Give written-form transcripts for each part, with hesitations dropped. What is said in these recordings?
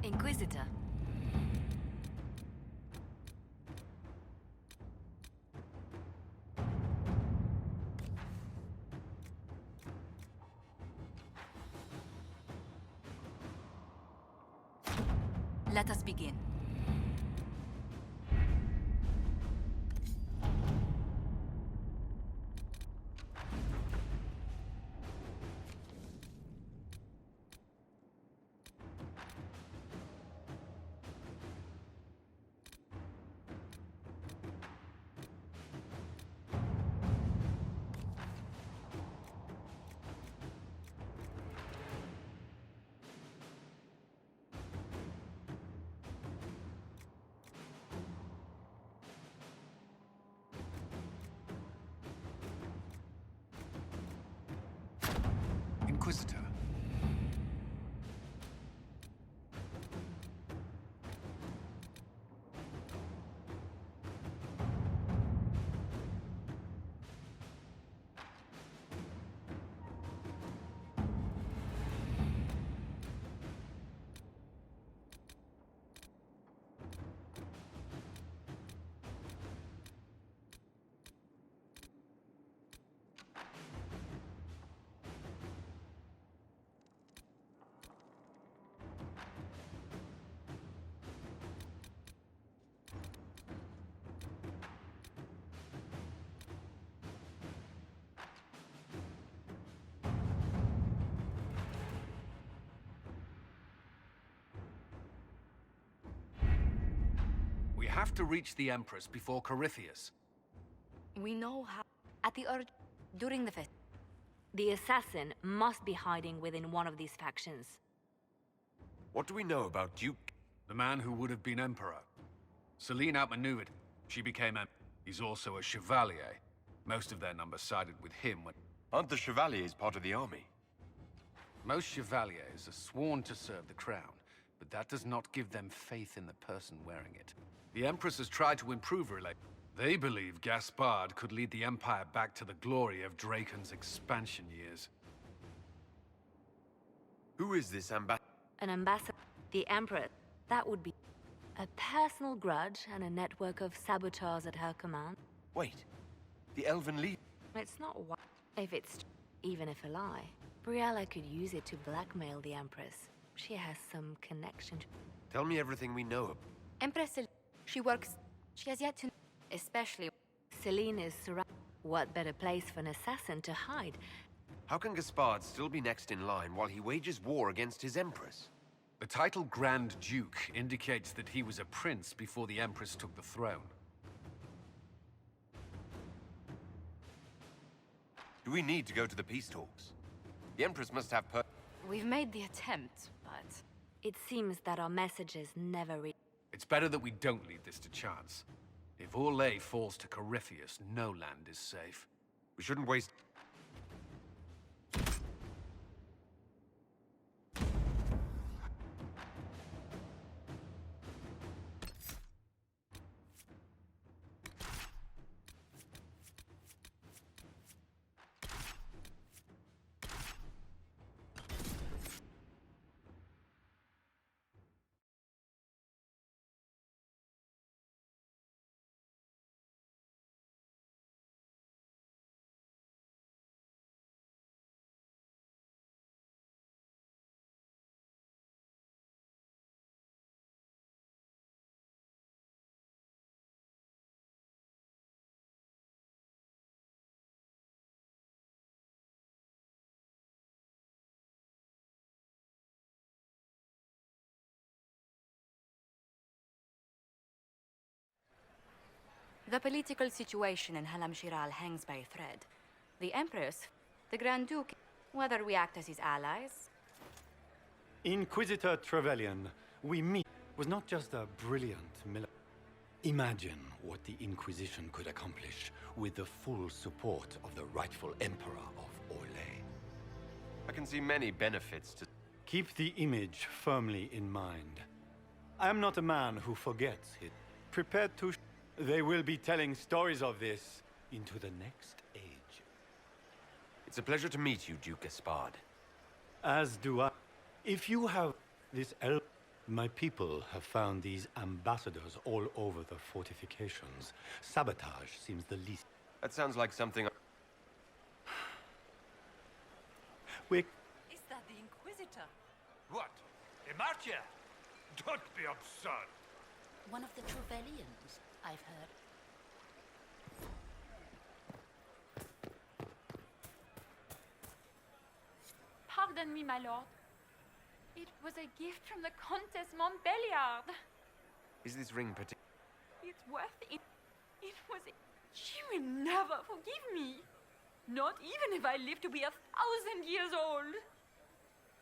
Inquisitor. Let us begin. Inquisitor. We have to reach the Empress before Corypheus. We know how. During the fest. The assassin must be hiding within one of these factions. What do we know about Duke? The man who would have been Emperor. Celine outmaneuvered. She became Emperor. He's also a Chevalier. Most of their number sided with him when... Aren't the Chevaliers part of the army? Most Chevaliers are sworn to serve the crown, but that does not give them faith in the person wearing it. The Empress has tried to improve relations. They believe Gaspard could lead the Empire back to the glory of Draken's expansion years. Who is this ambassador? An ambassador. The Emperor. That would be a personal grudge and a network of saboteurs at her command. Wait, the Elven League? It's not why. If it's even if a lie, Briella could use it to blackmail the Empress. She has some connection to... Tell me everything we know. Empress, she works... She has yet to... Especially... Celine is surrounded. What better place for an assassin to hide? How can Gaspard still be next in line while he wages war against his Empress? The title Grand Duke indicates that he was a prince before the Empress took the throne. Do we need to go to the peace talks? The Empress must have We've made the attempt, but... It seems that our messages never reach... It's better that we don't leave this to chance. If Orlais falls to Corypheus, no land is safe. We shouldn't waste... The political situation in Halam Shiral hangs by a thread. The Empress, the Grand Duke, whether we act as his allies... Inquisitor Trevelyan, we meet, was not just a brilliant military. Imagine what the Inquisition could accomplish with the full support of the rightful Emperor of Orlais. I can see many benefits to... Keep the image firmly in mind. I am not a man who forgets it. Prepared to... They will be telling stories of this into the next age. It's a pleasure to meet you, Duke Gaspard. As do I. If you have this My people have found these ambassadors all over the fortifications. Sabotage seems the least... That sounds like something... We're... Is that the Inquisitor? What? Emartia? Don't be absurd. One of the Trevelyan's, I've heard. Pardon me, my lord. It was a gift from the Countess Montbelliard. Is this ring particular? It's worth it. It was... She will never forgive me. Not even if I live to be 1,000 years old.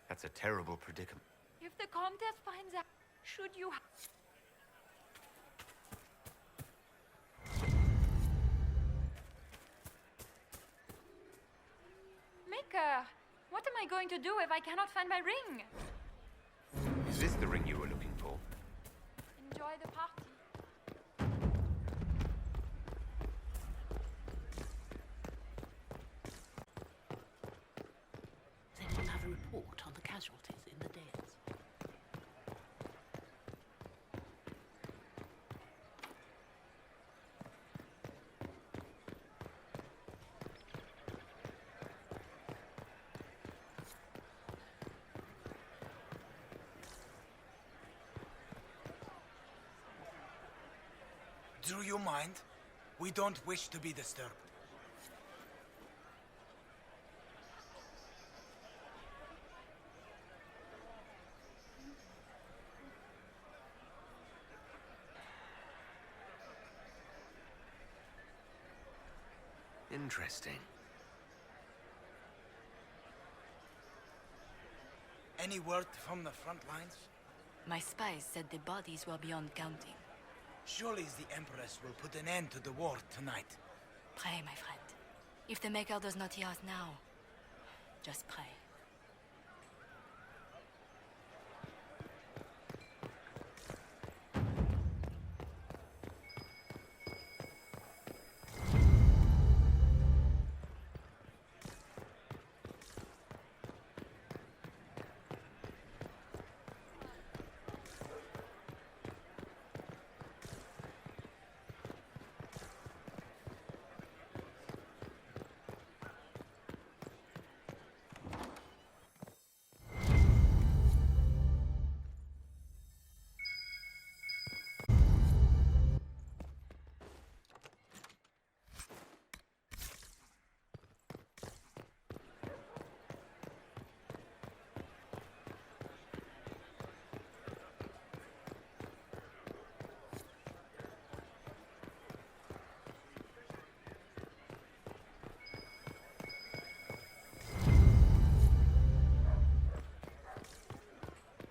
That's a terrible predicament. If the Countess finds out, should you... Maker, what am I going to do if I cannot find my ring? Is this the ring you were looking for? Enjoy the party. Does anyone have a report on the casualties in the Dales? Do you mind? We don't wish to be disturbed. Interesting. Any word from the front lines? My spies said the bodies were beyond counting. Surely the Empress will put an end to the war tonight. Pray, my friend. If the Maker does not hear us now, just pray.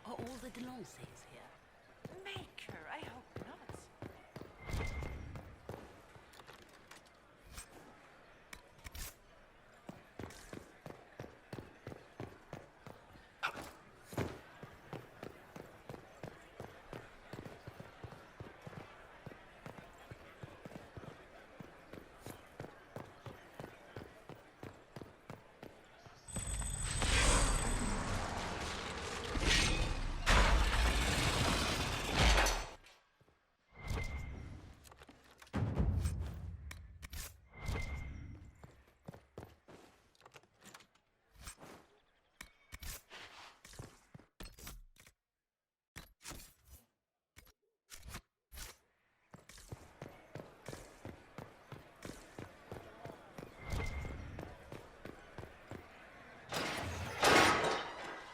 Are all the Delancey's here? Maker, I hope not.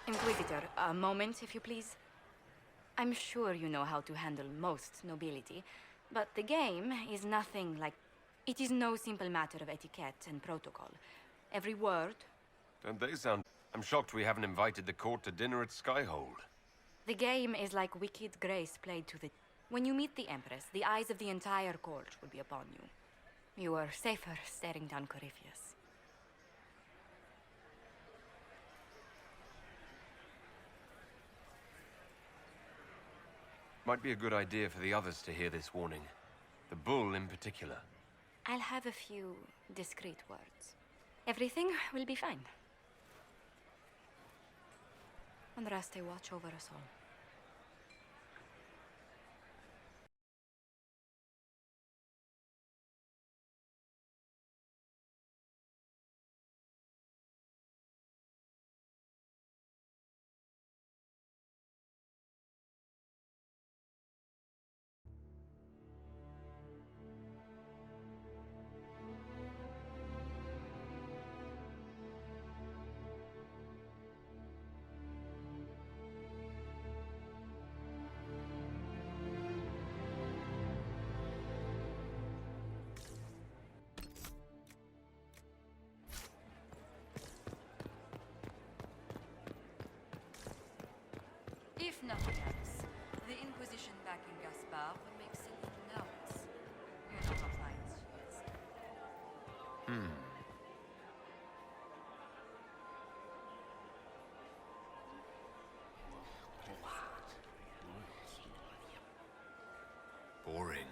Inquisitor, a moment, if you please. I'm sure you know how to handle most nobility, but the game is nothing like... It is no simple matter of etiquette and protocol. Every word... Don't they sound... I'm shocked we haven't invited the court to dinner at Skyhold. The game is like wicked grace played to the... When you meet the Empress, the eyes of the entire court will be upon you. You are safer staring down Corypheus. Might be a good idea for the others to hear this warning. The bull in particular. I'll have a few discreet words. Everything will be fine. And Raste watch over us all. If nothing else, the Inquisition backing Gaspard would make Celine nervous. You know how clients she is. Boring.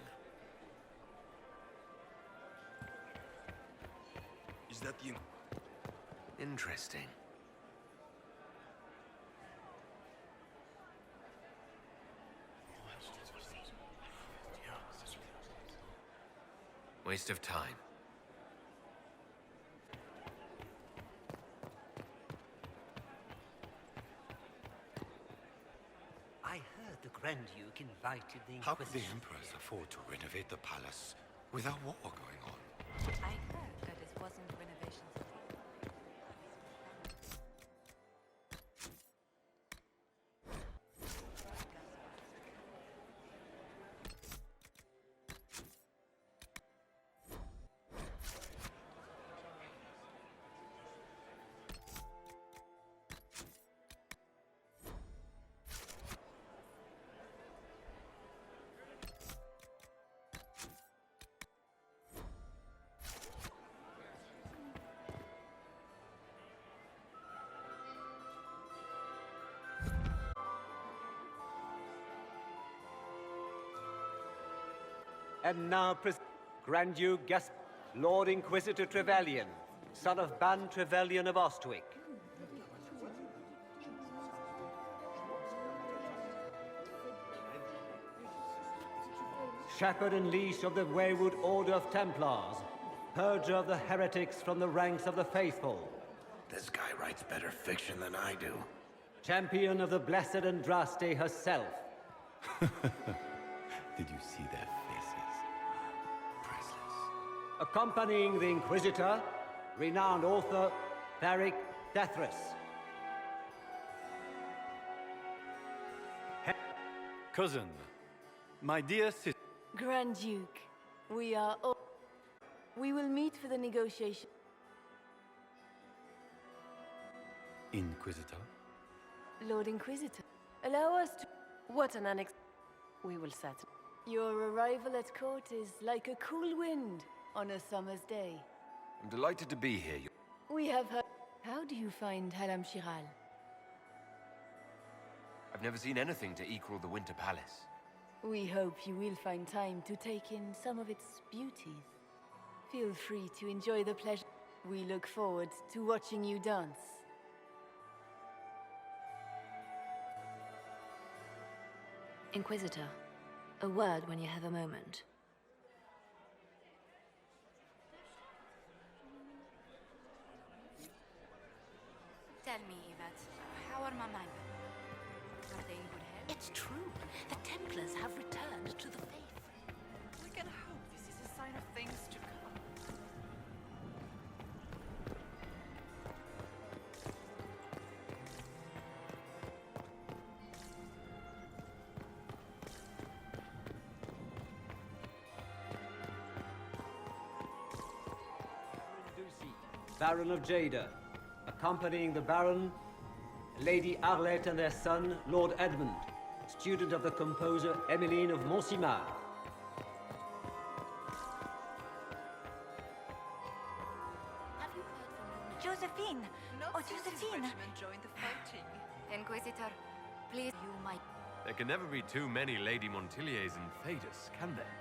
Is that the... Interesting. Waste of time. I heard the Grand Duke invited the How could the Inquisition. Empress afford to renovate the palace without war going on? I heard that it wasn't renovations at all. And now, Grand Duke Gaspard, Lord Inquisitor Trevelyan, son of Ban Trevelyan of Ostwick. Shepherd and leash of the wayward Order of Templars, purger of the heretics from the ranks of the faithful. This guy writes better fiction than I do. Champion of the Blessed Andraste herself. Did you see their faces? Priceless. Accompanying the Inquisitor, renowned author, Tharic Dethras. Cousin, my dear sister. Grand Duke, we are all... We will meet for the negotiation. Inquisitor? Lord Inquisitor, allow us to... What an annex... We will settle. Your arrival at court is like a cool wind on a summer's day. I'm delighted to be here. We have heard... How do you find Haram Shiral? I've never seen anything to equal the Winter Palace. We hope you will find time to take in some of its beauties. Feel free to enjoy the pleasure. We look forward to watching you dance. Inquisitor, a word when you have a moment. Tell me, Yvette, how are my men? Are they in good health? It's true. The Templars have returned to the faith. We can hope this is a sign of things to come. Baron of Jada, accompanying the Baron, Lady Arlette and their son, Lord Edmund, student of the composer Emmeline of Montsimard. Have you heard from your... Josephine! Not Oh, since his Josephine! regiment joined the fighting. Inquisitor, please, you might... There can never be too many Lady Montiliers in Thedas, can there?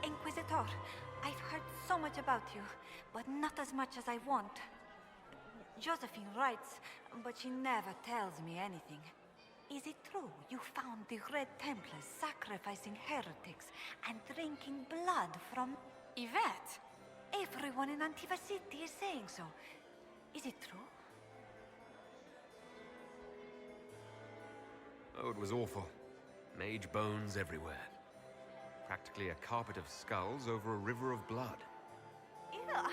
Inquisitor, I've heard so much about you, but not as much as I want. Josephine writes, but she never tells me anything. Is it true you found the Red Templars sacrificing heretics and drinking blood from... Yvette? Everyone in Antiva City is saying so. Is it true? Oh, it was awful. Mage bones everywhere. Practically a carpet of skulls over a river of blood. Ew. Ow.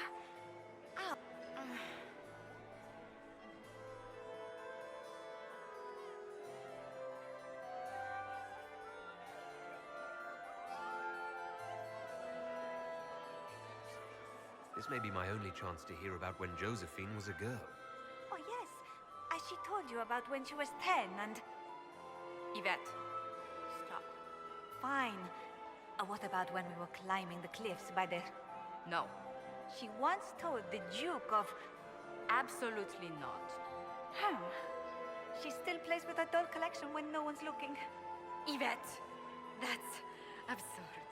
This may be my only chance to hear about when Josephine was a girl. Oh, yes. As she told you you about when she was 10 and... Yvette, stop. Fine. What about when we were climbing the cliffs by the... No. She once told the Duke of... Absolutely not. Hmm. She still plays with her doll collection when no one's looking. Yvette, that's absurd.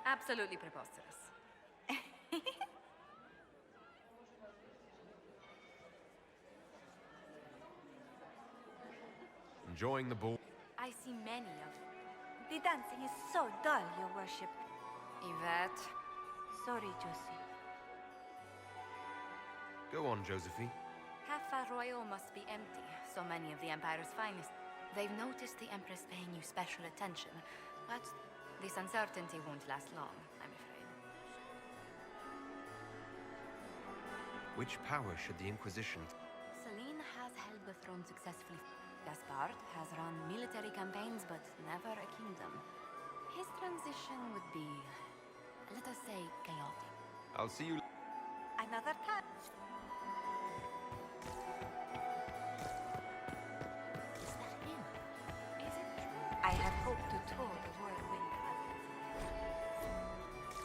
Absolutely preposterous. Enjoying the ball? I see many of... The dancing is so dull, your worship. Yvette. Sorry, Josie. Go on, Josephine. Half Royal must be empty. So many of the Empire's finest. They've noticed the Empress paying you special attention, but this uncertainty won't last long, I'm afraid. Which power should the Inquisition... Celine has held the throne successfully. Gaspard has run military campaigns, but never a kingdom. His transition would be, let us say, chaotic. I'll see you... Another time. Is that him? Is it true? I had hoped to tour the Royal Wind.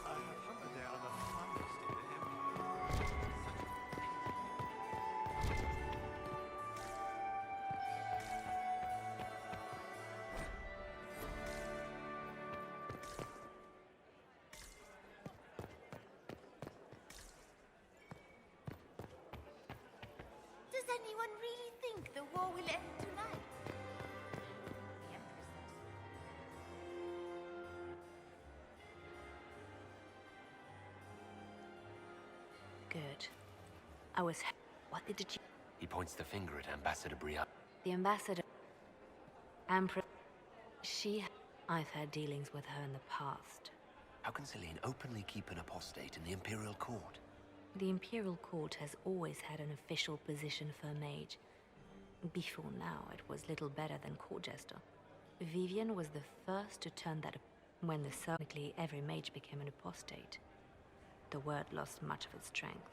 I have heard they are the finest in the Empire. Does anyone really think the war will end tonight? The Empress Good. I was... What did you... He points the finger at Ambassador Brielle. The ambassador... Empress... She... I've had dealings with her in the past. How can Celine openly keep an apostate in the Imperial Court? The Imperial Court has always had an official position for a mage. Before now, it was little better than court jester. Vivian was the first to turn that when technically every mage became an apostate. The word lost much of its strength.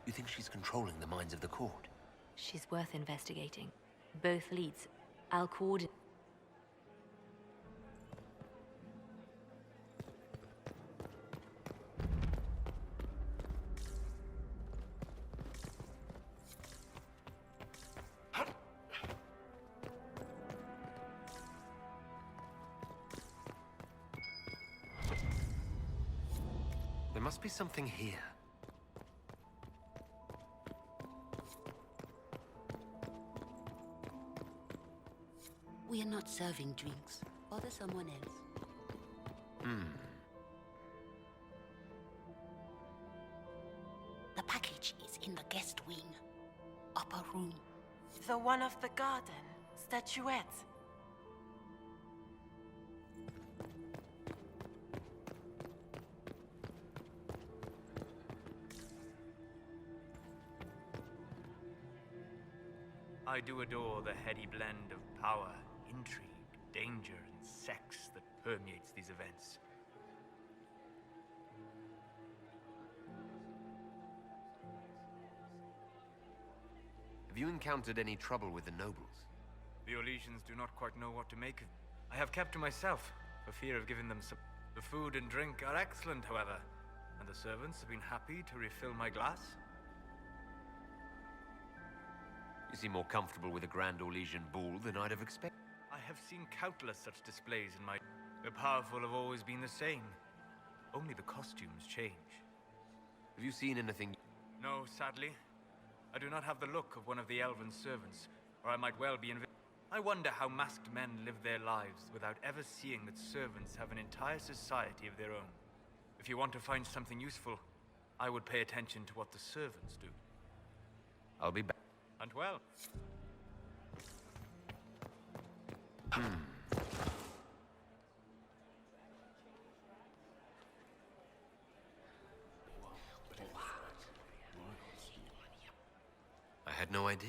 You think she's controlling the minds of the court? She's worth investigating. Both leads. I'll coordinate. There must be something here. We are not serving drinks. Bother someone else. The package is in the guest wing. Upper room. The one of the garden. Statuette. I do adore the heady blend of power, intrigue, danger, and sex that permeates these events. Have you encountered any trouble with the nobles? The Orlesians do not quite know what to make of. I have kept to myself, for fear of giving them some... The food and drink are excellent, however, and the servants have been happy to refill my glass. You seem more comfortable with a Grand Orlesian ball than I'd have expected. I have seen countless such displays in my... The powerful have always been the same. Only the costumes change. Have you seen anything? No, sadly. I do not have the look of one of the elven servants, or I might well be I wonder how masked men live their lives without ever seeing that servants have an entire society of their own. If you want to find something useful, I would pay attention to what the servants do. I'll be back. And well. I had no idea.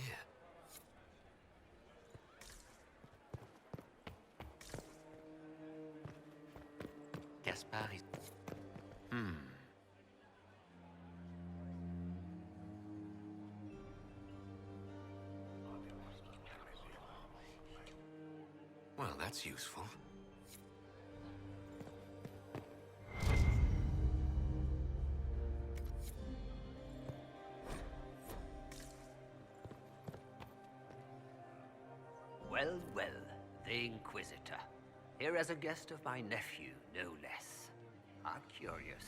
Gaspard is... That's useful. Well, well, the Inquisitor. Here as a guest of my nephew, no less. How curious.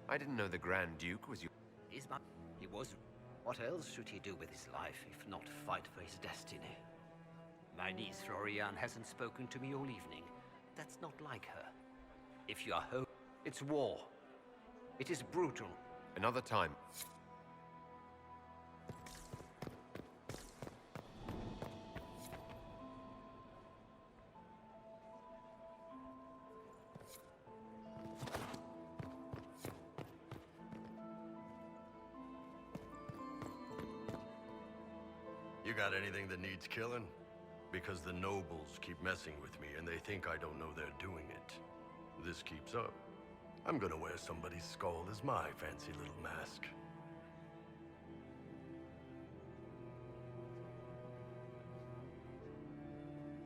I didn't know the Grand Duke was your... He was... What else should he do with his life, if not fight for his destiny? My niece Florian hasn't spoken to me all evening. That's not like her. If you are home, it's war. It is brutal. Another time. You got anything that needs killing? Because the nobles keep messing with me and they think I don't know they're doing it. This keeps up, I'm gonna wear somebody's skull as my fancy little mask.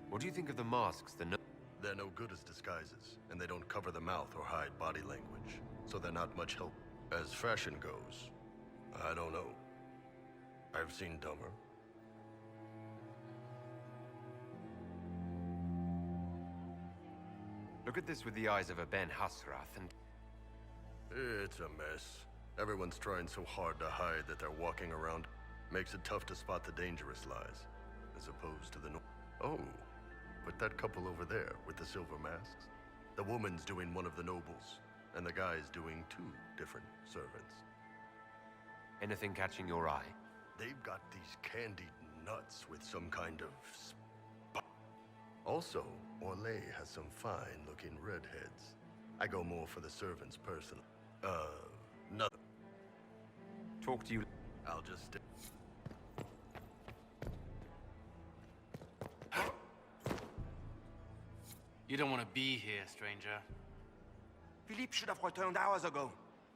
What do you think of the masks They're no good as disguises, and they don't cover the mouth or hide body language, so they're not much help. As fashion goes, I don't know. I've seen dumber. Look at this with the eyes of a Ben Hasrath and... It's a mess. Everyone's trying so hard to hide that they're walking around. Makes it tough to spot the dangerous lies, as opposed to the Oh, but that couple over there with the silver masks? The woman's doing one of the nobles, and the guy's doing two different servants. Anything catching your eye? They've got these candied nuts with some kind of Also, Orlais has some fine-looking redheads. I go more for the servants personally. Nothing. Talk to you... I'll just stay. You don't want to be here, stranger. Philippe should have returned hours ago,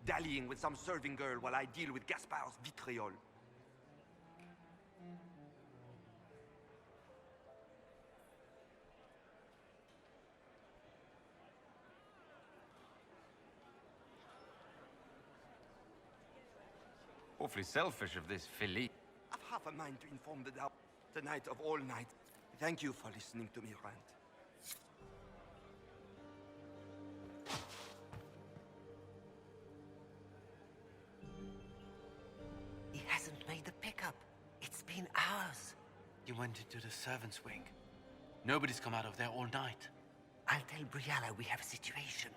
dallying with some serving girl while I deal with Gaspard's vitriol. Awfully selfish of this Philippe. I've half a mind to inform the Dow tonight of all nights. Thank you for listening to me rant. He hasn't made the pickup. It's been hours. You went into the servants' wing. Nobody's come out of there all night. I'll tell Briala we have a situation.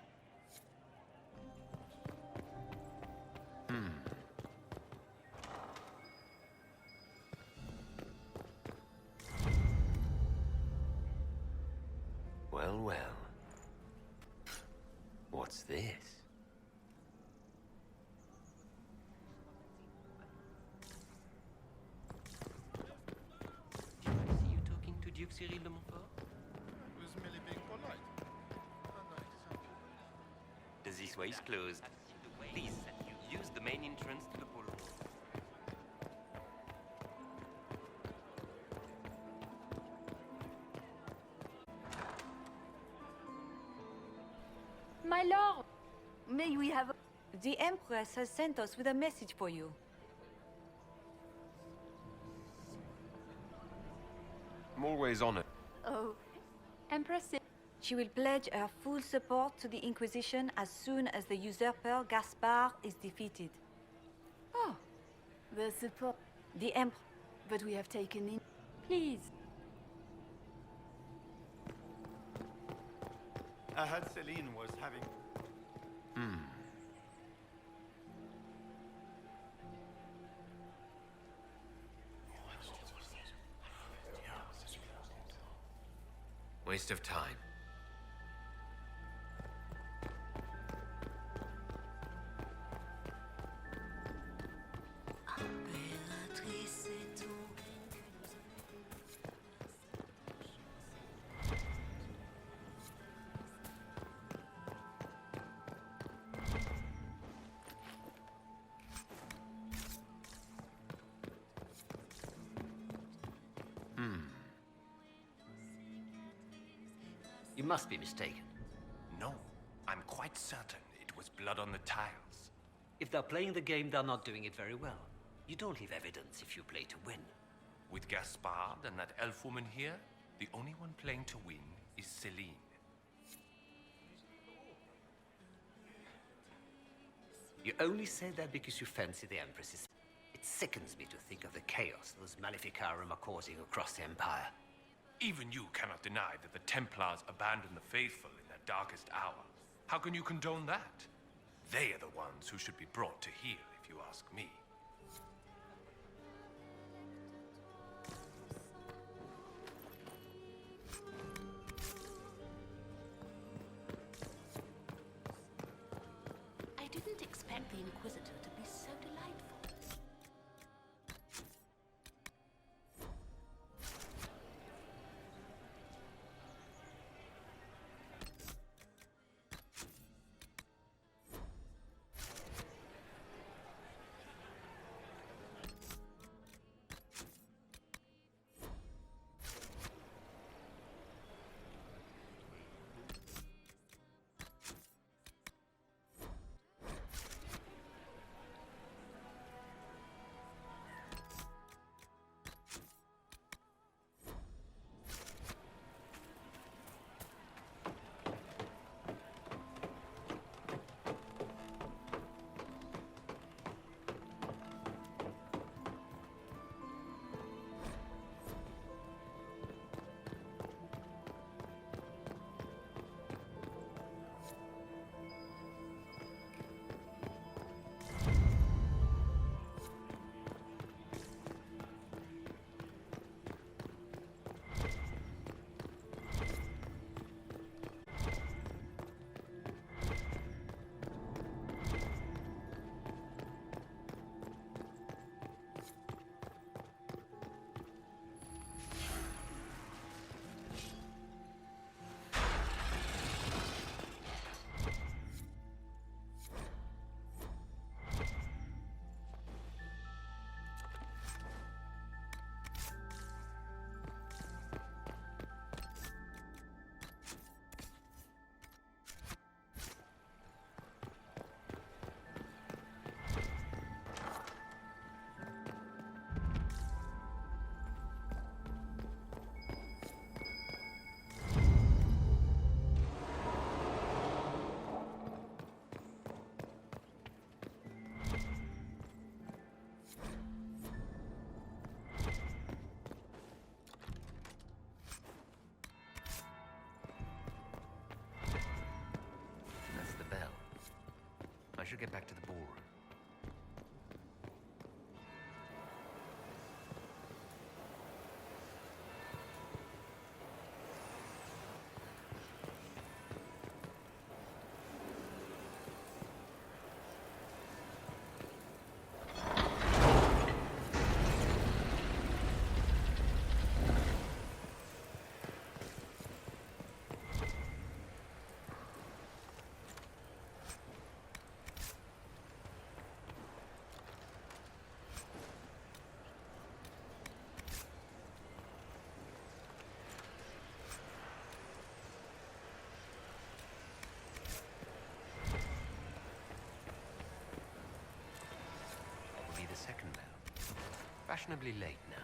Well, well. What's this? Did I see you talking to Duke Cyril de Montfort? I was merely being polite. This way is closed. Please, use the main entrance to the ballroom. My lord! May we have... The Empress has sent us with a message for you. I'm always on it. Oh, Empress... She will pledge her full support to the Inquisition as soon as the usurper Gaspard is defeated. Oh, the support. The Emperor... But we have taken in... Please. I heard Celine was having... Waste of time. You must be mistaken. No, I'm quite certain it was blood on the tiles. If they're playing the game, they're not doing it very well. You don't leave evidence if you play to win. With Gaspard and that elf woman here, the only one playing to win is Celine. You only say that because you fancy the Empress. It sickens me to think of the chaos those Maleficarum are causing across the Empire. Even you cannot deny that the Templars abandoned the faithful in their darkest hour. How can you condone that? They are the ones who should be brought to heel, if you ask me. I didn't expect the Inquisitor to be so delightful. I should get back to the ballroom. The second bell. Fashionably late now.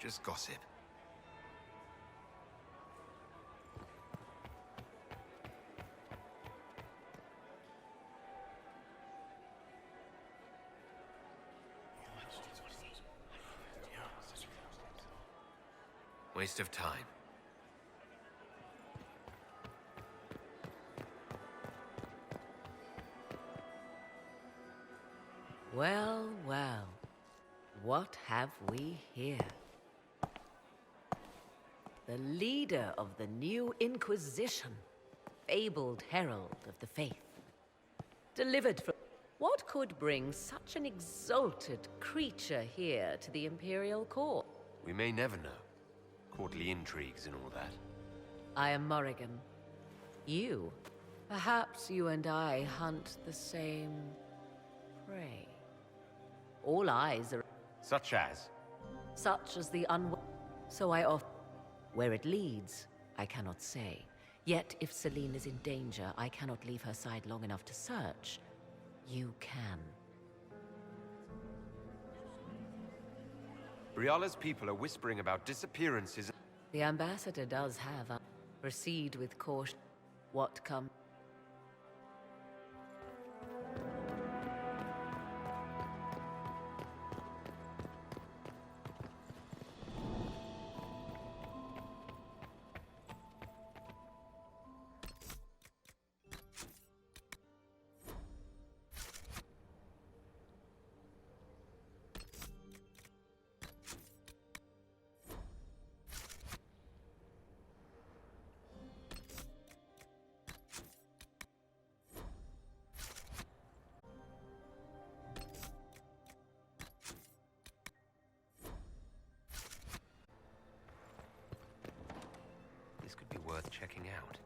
Just gossip. Waste of time. Well, well. What have we here? The leader of the new Inquisition, fabled herald of the faith. Delivered from... What could bring such an exalted creature here to the Imperial Court? We may never know. Courtly intrigues and all that. I am Morrigan. You? Perhaps you and I hunt the same... prey. All eyes are... Such as? Such as the So I offer... Where it leads, I cannot say. Yet, if Celine is in danger, I cannot leave her side long enough to search. You can. Briala's people are whispering about disappearances. The ambassador does have a... Proceed with caution. What comes... This could be worth checking out.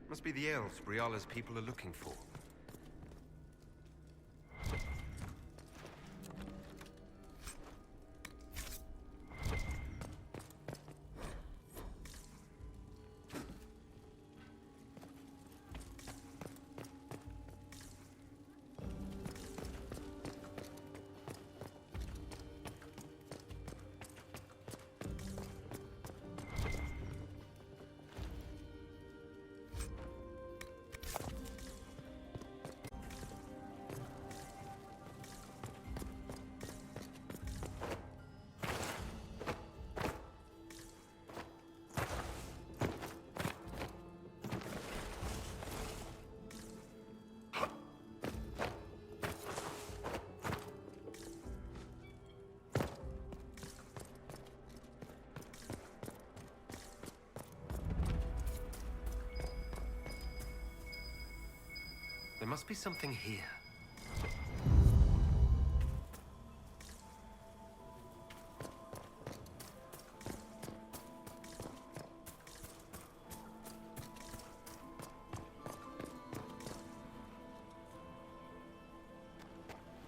Must be the elves Briala's people are looking for. There must be something here.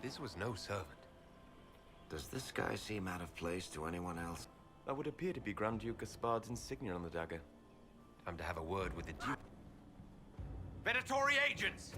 This was no servant. Does this guy seem out of place to anyone else? That would appear to be Grand Duke Gaspard's insignia on the dagger. Time to have a word with the Duke. Venatori agents!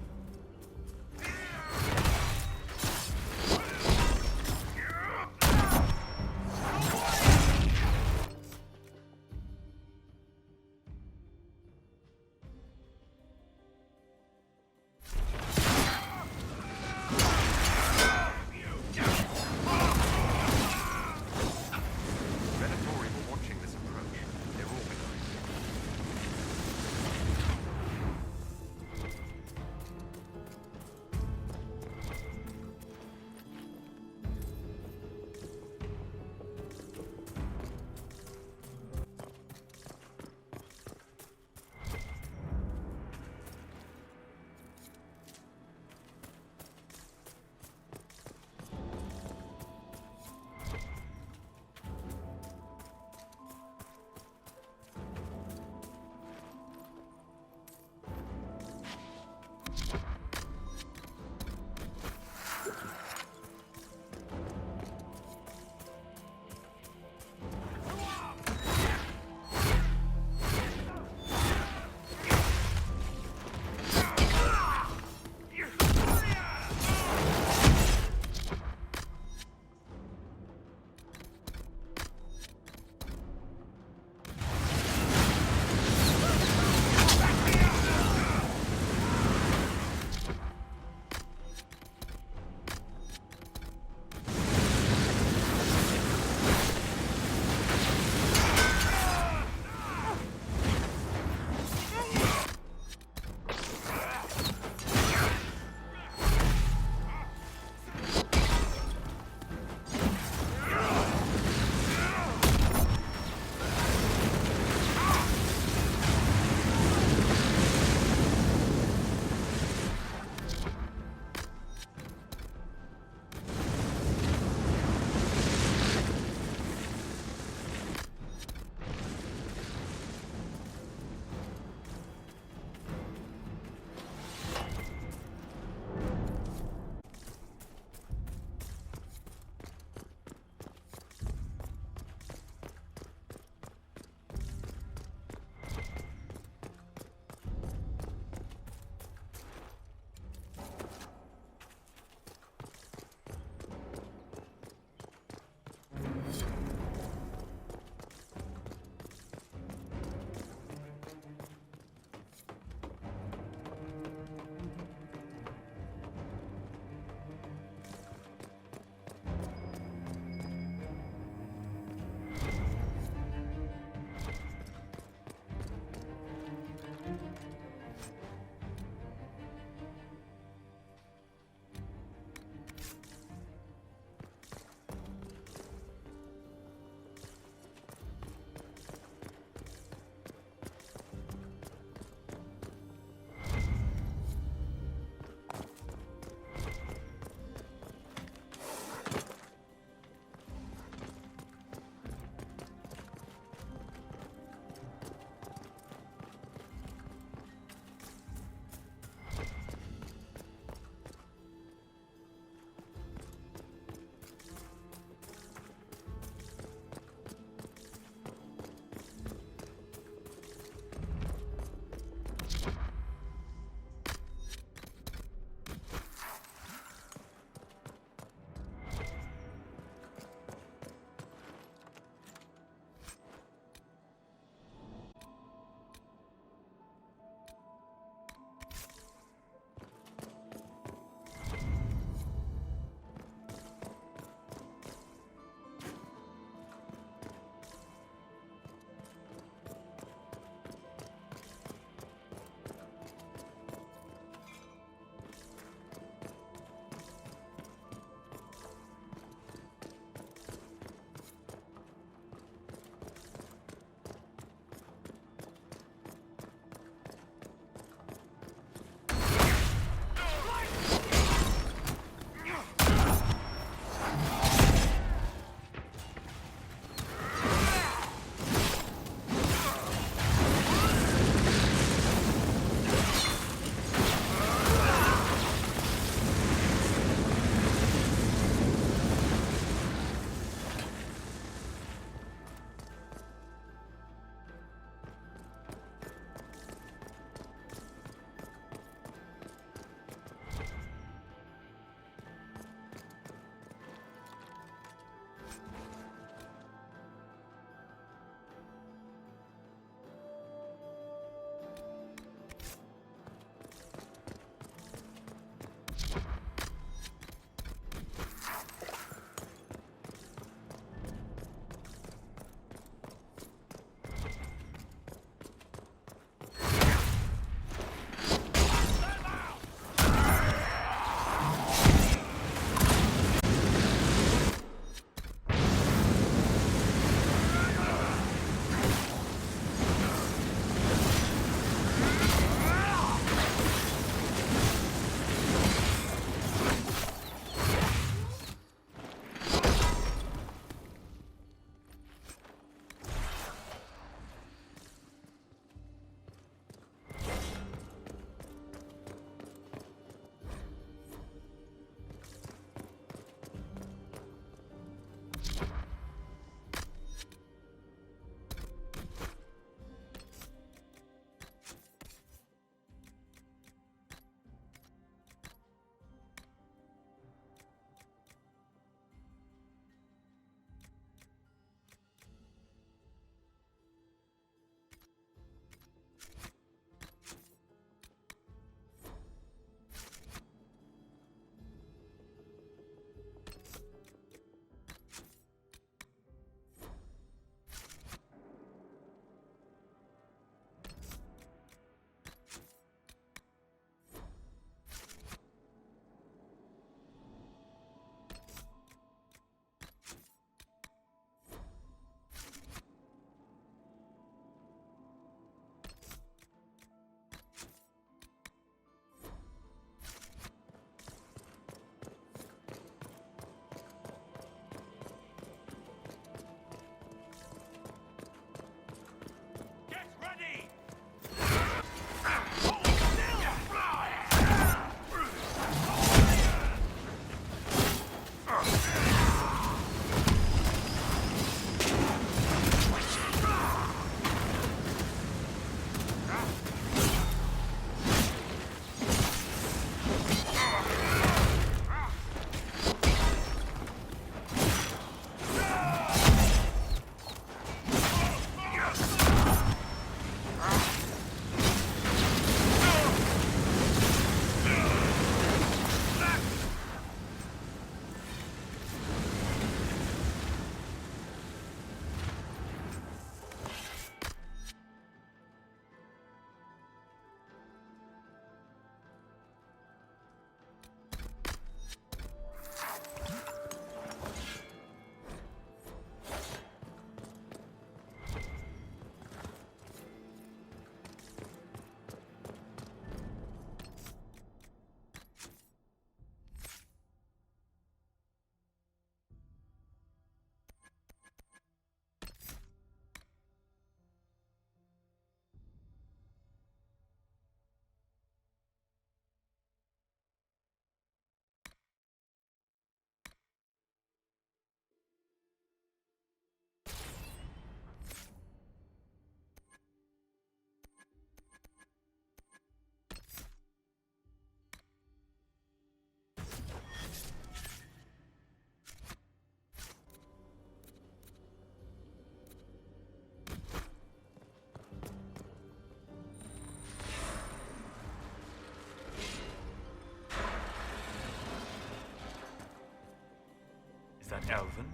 that elven?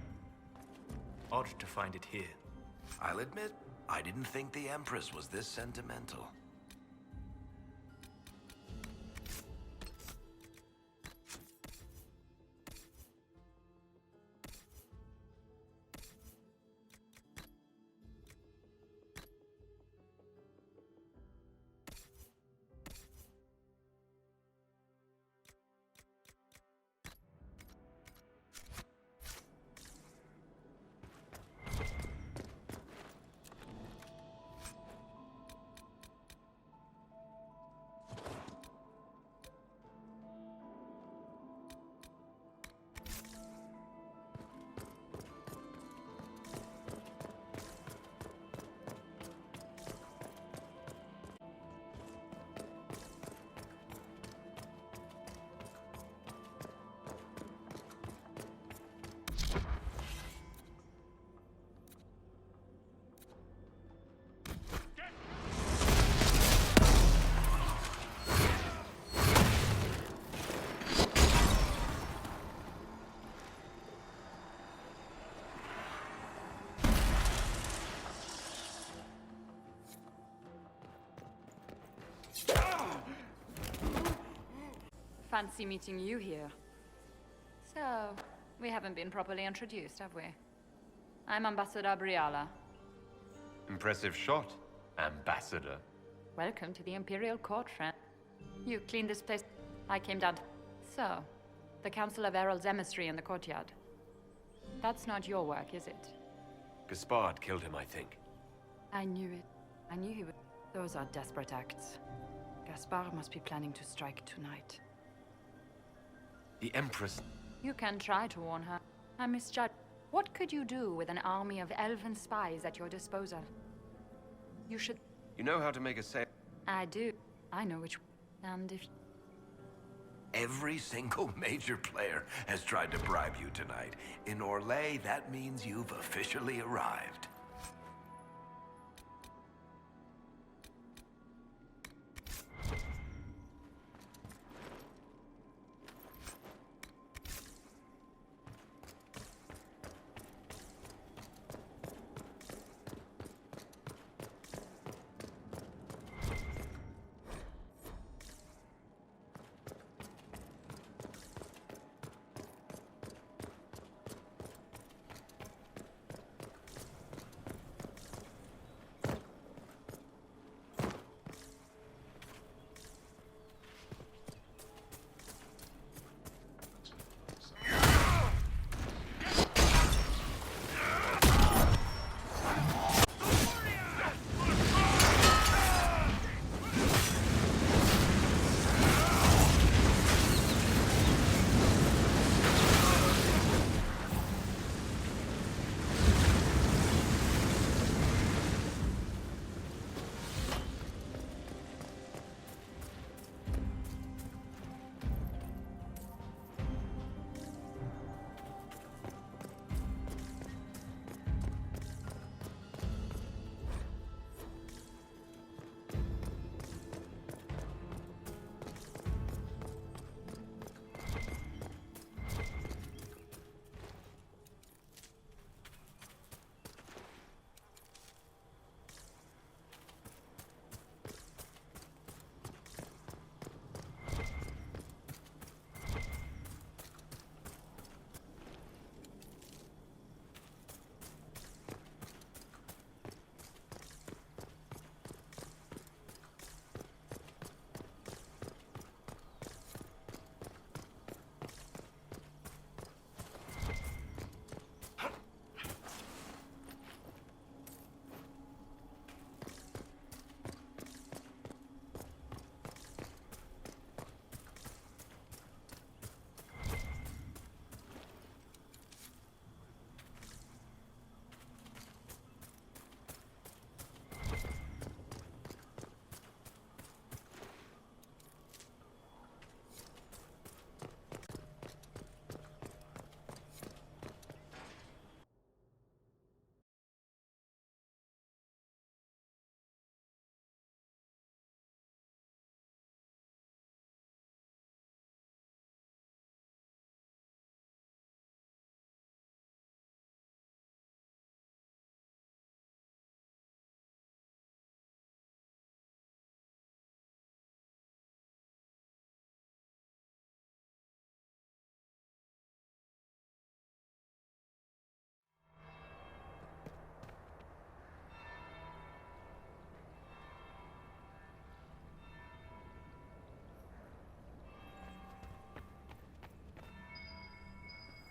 Odd to find it here. I'll admit, I didn't think the Empress was this sentimental. Fancy meeting you here. So, we haven't been properly introduced, have we? I'm Ambassador Briala. Impressive shot, Ambassador. Welcome to the Imperial Court, friend. You cleaned this place. I came down. So, the Council of Herald's emissary in the courtyard. That's not your work, is it? Gaspard killed him, I think. I knew it. I knew he would. Those are desperate acts. Gaspard must be planning to strike tonight. The Empress... You can try to warn her. I misjudged. What could you do with an army of elven spies at your disposal? You should... You know how to make a sale? I do. I know which... And if... Every single major player has tried to bribe you tonight. In Orlais, that means you've officially arrived.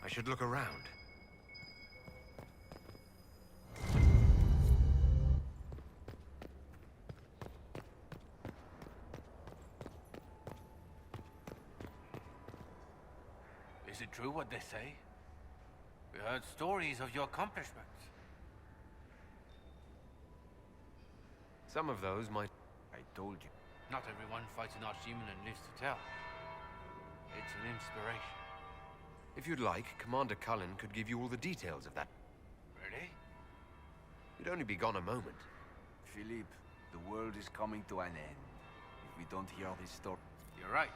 I should look around. Is it true what they say? We heard stories of your accomplishments. Some of those might... I told you. Not everyone fights an archdemon and lives to tell. It's an inspiration. If you'd like, Commander Cullen could give you all the details of that. Really? You'd only be gone a moment. Philippe, the world is coming to an end. If we don't hear this story... You're right.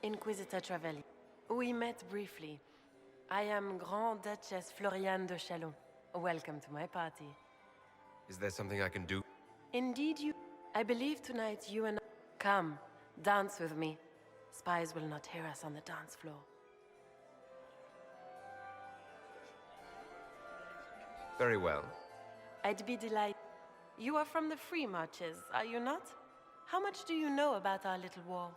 Inquisitor Travelli. We met briefly. I am Grand Duchess Floriane de Chalon. Welcome to my party. Is there something I can do? Indeed you... I believe tonight you and I... Come, dance with me. Spies will not hear us on the dance floor. Very well. I'd be delighted. You are from the Free Marches, are you not? How much do you know about our little war?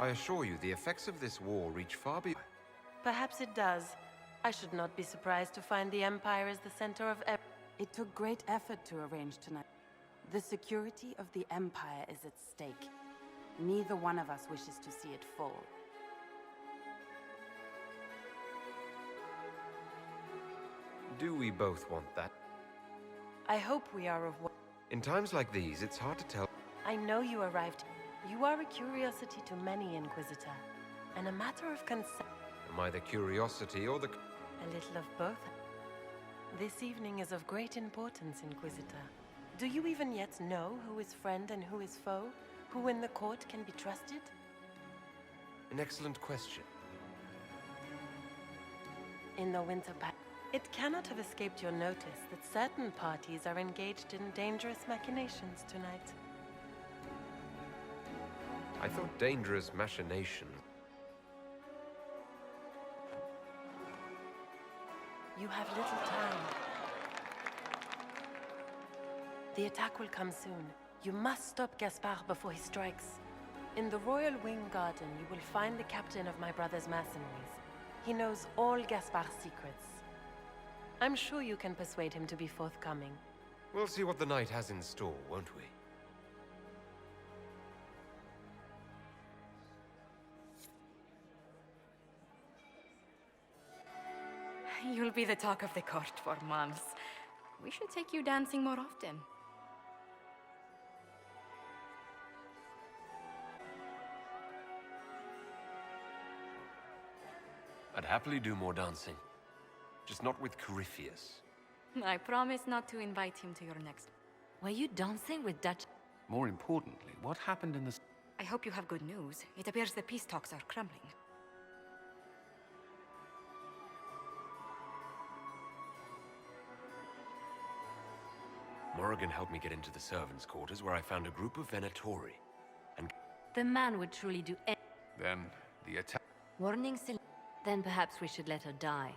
I assure you, the effects of this war reach far beyond... Perhaps it does. I should not be surprised to find the Empire is the center of It took great effort to arrange tonight. The security of the Empire is at stake. Neither one of us wishes to see it fall. Do we both want that? I hope we are of one. In times like these, it's hard to tell. I know you arrived. You are a curiosity to many, Inquisitor, and a matter of concern. Am I the curiosity or the... A little of both. This evening is of great importance, Inquisitor. Do you even yet know who is friend and who is foe? Who in the court can be trusted? An excellent question. In the Winter Pact, it cannot have escaped your notice that certain parties are engaged in dangerous machinations tonight. I thought dangerous machinations. You have little time. The attack will come soon. You must stop Gaspard before he strikes. In the Royal Wing Garden, you will find the captain of my brother's mercenaries. He knows all Gaspard's secrets. I'm sure you can persuade him to be forthcoming. We'll see what the night has in store, won't we? You'll be the talk of the court for months. We should take you dancing more often. I'd happily do more dancing. Just not with Corypheus. I promise not to invite him to your next... Were you dancing with Dutch? More importantly, what happened in the... I hope you have good news. It appears the peace talks are crumbling. Morrigan helped me get into the servants' quarters where I found a group of Venatori. And... The man would truly do Then, the attack... Warning Celine. Then perhaps we should let her die.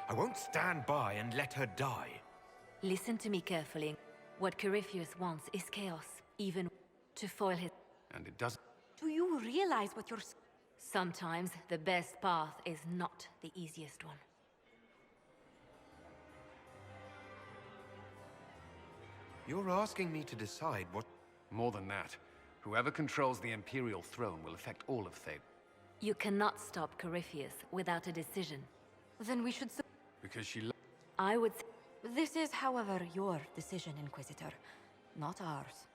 I won't stand by and let her die. Listen to me carefully. What Corypheus wants is chaos, even to foil his... And it doesn't... Do you realize what you're... Sometimes the best path is not the easiest one. You're asking me to decide what... More than that. Whoever controls the Imperial throne will affect all of Thebe. You cannot stop Corypheus without a decision. Then we should... Because she... I would... This is, however, your decision, Inquisitor, not ours.